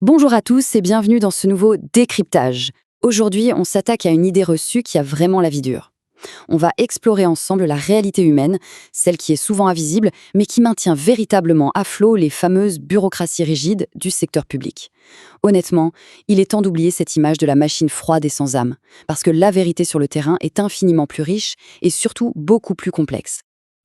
Bonjour à tous et bienvenue dans ce nouveau décryptage. Aujourd'hui, on s'attaque à une idée reçue qui a vraiment la vie dure. On va explorer ensemble la réalité humaine, celle qui est souvent invisible, mais qui maintient véritablement à flot les fameuses bureaucraties rigides du secteur public. Honnêtement, il est temps d'oublier cette image de la machine froide et sans âme, parce que la vérité sur le terrain est infiniment plus riche et surtout beaucoup plus complexe.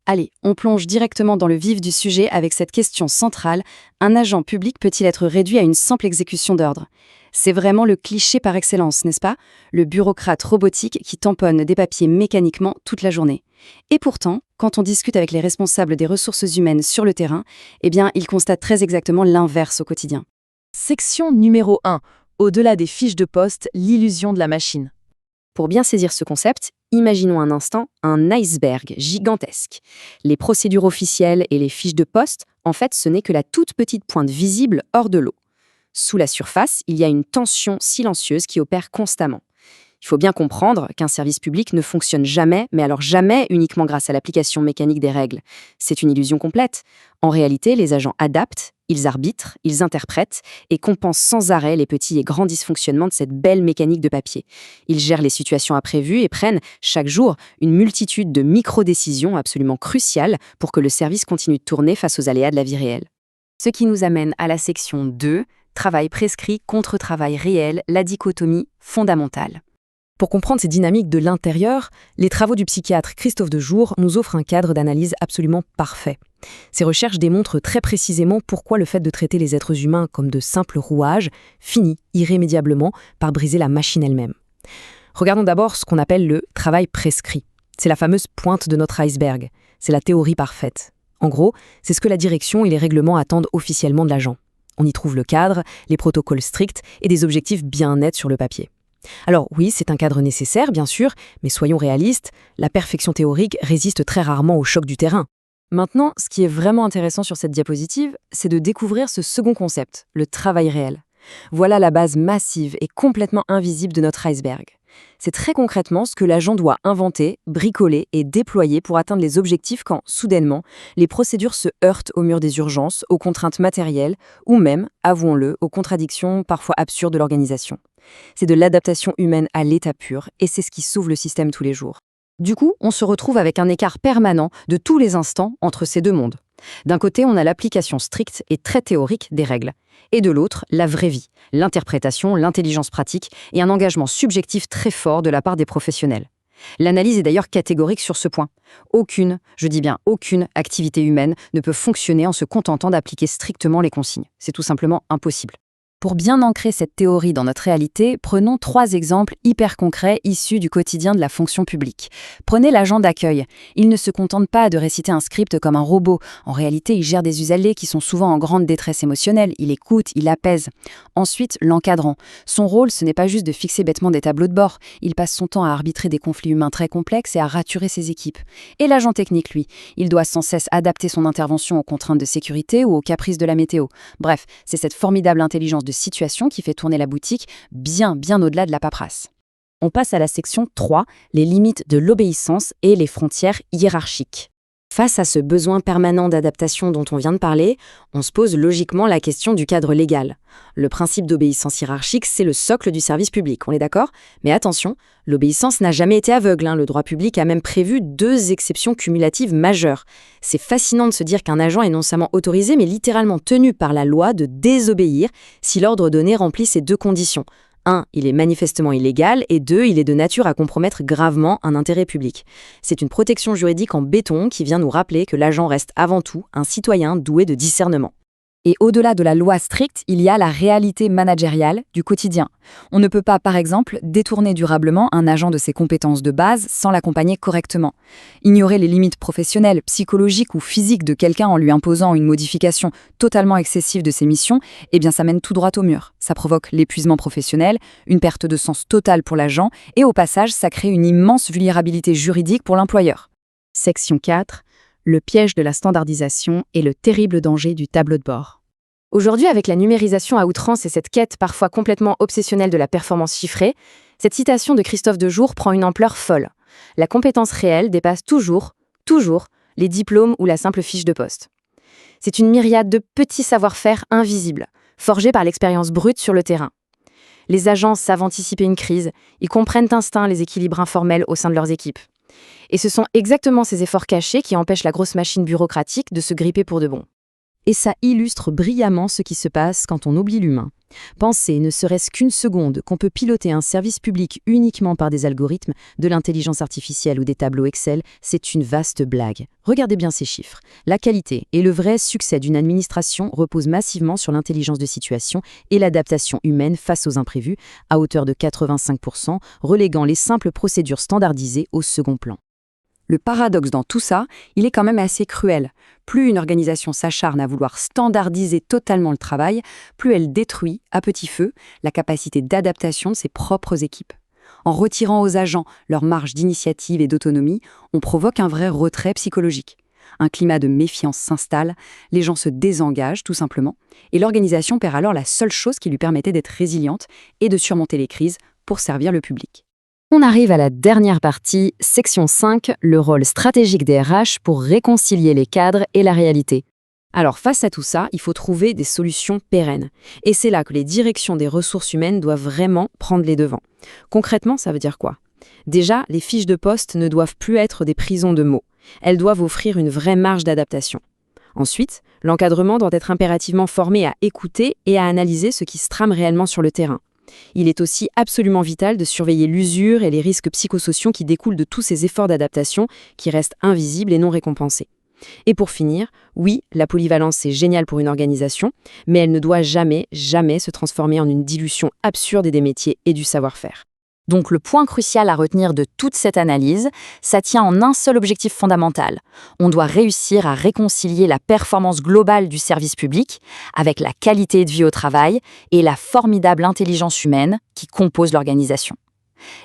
Allez, on plonge directement dans le vif du sujet avec cette question centrale: un agent public peut-il être réduit à une simple exécution d'ordre? C'est vraiment le cliché par excellence, n'est-ce pas? Le bureaucrate robotique qui tamponne des papiers mécaniquement toute la journée. Et pourtant, quand on discute avec les responsables des ressources humaines sur le terrain, eh bien, ils constatent très exactement l'inverse au quotidien. Section numéro 1. Au-delà des fiches de poste, l'illusion de la machine. Pour bien saisir ce concept, imaginons un instant un iceberg gigantesque. Les procédures officielles et les fiches de poste, en fait, ce n'est que la toute petite pointe visible hors de l'eau. Sous la surface, il y a une tension silencieuse qui opère constamment. Il faut bien comprendre qu'un service public ne fonctionne jamais, mais alors jamais uniquement grâce à l'application mécanique des règles. C'est une illusion complète. En réalité, les agents adaptent, ils arbitrent, ils interprètent et compensent sans arrêt les petits et grands dysfonctionnements de cette belle mécanique de papier. Ils gèrent les situations imprévues et prennent, chaque jour, une multitude de micro-décisions absolument cruciales pour que le service continue de tourner face aux aléas de la vie réelle. Ce qui nous amène à la section 2, travail prescrit contre travail réel, la dichotomie fondamentale. Pour comprendre ces dynamiques de l'intérieur, les travaux du psychiatre Christophe Dejour nous offrent un cadre d'analyse absolument parfait. Ces recherches démontrent très précisément pourquoi le fait de traiter les êtres humains comme de simples rouages finit irrémédiablement par briser la machine elle-même. Regardons d'abord ce qu'on appelle le travail prescrit. C'est la fameuse pointe de notre iceberg. C'est la théorie parfaite. En gros, c'est ce que la direction et les règlements attendent officiellement de l'agent. On y trouve le cadre, les protocoles stricts et des objectifs bien nets sur le papier. Alors oui, c'est un cadre nécessaire, bien sûr, mais soyons réalistes, la perfection théorique résiste très rarement au choc du terrain. Maintenant, ce qui est vraiment intéressant sur cette diapositive, c'est de découvrir ce second concept, le travail réel. Voilà la base massive et complètement invisible de notre iceberg. C'est très concrètement ce que l'agent doit inventer, bricoler et déployer pour atteindre les objectifs quand, soudainement, les procédures se heurtent au mur des urgences, aux contraintes matérielles ou même, avouons-le, aux contradictions parfois absurdes de l'organisation. C'est de l'adaptation humaine à l'état pur et c'est ce qui sauve le système tous les jours. Du coup, on se retrouve avec un écart permanent de tous les instants entre ces deux mondes. D'un côté, on a l'application stricte et très théorique des règles, et de l'autre, la vraie vie, l'interprétation, l'intelligence pratique et un engagement subjectif très fort de la part des professionnels. L'analyse est d'ailleurs catégorique sur ce point. Aucune, je dis bien aucune, activité humaine ne peut fonctionner en se contentant d'appliquer strictement les consignes. C'est tout simplement impossible. Pour bien ancrer cette théorie dans notre réalité, prenons 3 exemples hyper concrets issus du quotidien de la fonction publique. Prenez l'agent d'accueil. Il ne se contente pas de réciter un script comme un robot. En réalité, il gère des usagers qui sont souvent en grande détresse émotionnelle. Il écoute, il apaise. Ensuite, l'encadrant. Son rôle, ce n'est pas juste de fixer bêtement des tableaux de bord. Il passe son temps à arbitrer des conflits humains très complexes et à raturer ses équipes. Et l'agent technique, lui, il doit sans cesse adapter son intervention aux contraintes de sécurité ou aux caprices de la météo. Bref, c'est cette formidable intelligence de situation qui fait tourner la boutique bien au-delà de la paperasse. On passe à la section 3, les limites de l'obéissance et les frontières hiérarchiques. Face à ce besoin permanent d'adaptation dont on vient de parler, on se pose logiquement la question du cadre légal. Le principe d'obéissance hiérarchique, c'est le socle du service public, on est d'accord? Mais attention, l'obéissance n'a jamais été aveugle, le droit public a même prévu 2 exceptions cumulatives majeures. C'est fascinant de se dire qu'un agent est non seulement autorisé, mais littéralement tenu par la loi de désobéir si l'ordre donné remplit ces 2 conditions. 1, il est manifestement illégal, et 2, il est de nature à compromettre gravement un intérêt public. C'est une protection juridique en béton qui vient nous rappeler que l'agent reste avant tout un citoyen doué de discernement. Et au-delà de la loi stricte, il y a la réalité managériale du quotidien. On ne peut pas, par exemple, détourner durablement un agent de ses compétences de base sans l'accompagner correctement. Ignorer les limites professionnelles, psychologiques ou physiques de quelqu'un en lui imposant une modification totalement excessive de ses missions, eh bien ça mène tout droit au mur. Ça provoque l'épuisement professionnel, une perte de sens totale pour l'agent et au passage, ça crée une immense vulnérabilité juridique pour l'employeur. Section 4. Le piège de la standardisation et le terrible danger du tableau de bord. Aujourd'hui, avec la numérisation à outrance et cette quête parfois complètement obsessionnelle de la performance chiffrée, cette citation de Christophe Dejour prend une ampleur folle. La compétence réelle dépasse toujours, les diplômes ou la simple fiche de poste. C'est une myriade de petits savoir-faire invisibles, forgés par l'expérience brute sur le terrain. Les agents savent anticiper une crise, ils comprennent instinct les équilibres informels au sein de leurs équipes. Et ce sont exactement ces efforts cachés qui empêchent la grosse machine bureaucratique de se gripper pour de bon. Et ça illustre brillamment ce qui se passe quand on oublie l'humain. Pensez, ne serait-ce qu'une seconde, qu'on peut piloter un service public uniquement par des algorithmes, de l'intelligence artificielle ou des tableaux Excel, c'est une vaste blague. Regardez bien ces chiffres. La qualité et le vrai succès d'une administration reposent massivement sur l'intelligence de situation et l'adaptation humaine face aux imprévus, à hauteur de 85%, reléguant les simples procédures standardisées au second plan. Le paradoxe dans tout ça, il est quand même assez cruel. Plus une organisation s'acharne à vouloir standardiser totalement le travail, plus elle détruit, à petit feu, la capacité d'adaptation de ses propres équipes. En retirant aux agents leur marge d'initiative et d'autonomie, on provoque un vrai retrait psychologique. Un climat de méfiance s'installe, les gens se désengagent tout simplement, et l'organisation perd alors la seule chose qui lui permettait d'être résiliente et de surmonter les crises pour servir le public. On arrive à la dernière partie, section 5, le rôle stratégique des RH pour réconcilier les cadres et la réalité. Alors face à tout ça, il faut trouver des solutions pérennes. Et c'est là que les directions des ressources humaines doivent vraiment prendre les devants. Concrètement, ça veut dire quoi? Déjà, les fiches de poste ne doivent plus être des prisons de mots. Elles doivent offrir une vraie marge d'adaptation. Ensuite, l'encadrement doit être impérativement formé à écouter et à analyser ce qui se trame réellement sur le terrain. Il est aussi absolument vital de surveiller l'usure et les risques psychosociaux qui découlent de tous ces efforts d'adaptation qui restent invisibles et non récompensés. Et pour finir, oui, la polyvalence c'est génial pour une organisation, mais elle ne doit jamais se transformer en une dilution absurde des métiers et du savoir-faire. Donc le point crucial à retenir de toute cette analyse, ça tient en un seul objectif fondamental. On doit réussir à réconcilier la performance globale du service public avec la qualité de vie au travail et la formidable intelligence humaine qui compose l'organisation.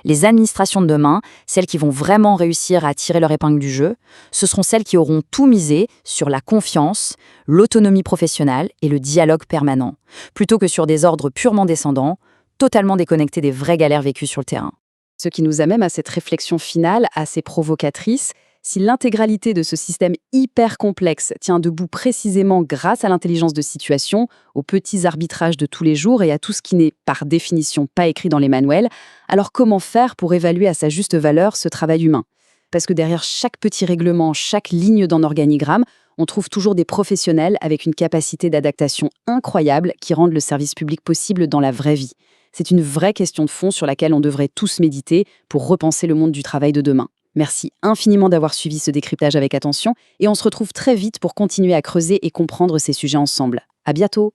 Les administrations de demain, celles qui vont vraiment réussir à tirer leur épingle du jeu, ce seront celles qui auront tout misé sur la confiance, l'autonomie professionnelle et le dialogue permanent, plutôt que sur des ordres purement descendants, totalement déconnectés des vraies galères vécues sur le terrain. Ce qui nous amène à cette réflexion finale assez provocatrice. Si l'intégralité de ce système hyper complexe tient debout précisément grâce à l'intelligence de situation, aux petits arbitrages de tous les jours et à tout ce qui n'est par définition pas écrit dans les manuels, alors comment faire pour évaluer à sa juste valeur ce travail humain? Parce que derrière chaque petit règlement, chaque ligne dans l'organigramme, on trouve toujours des professionnels avec une capacité d'adaptation incroyable qui rendent le service public possible dans la vraie vie. C'est une vraie question de fond sur laquelle on devrait tous méditer pour repenser le monde du travail de demain. Merci infiniment d'avoir suivi ce décryptage avec attention et on se retrouve très vite pour continuer à creuser et comprendre ces sujets ensemble. À bientôt!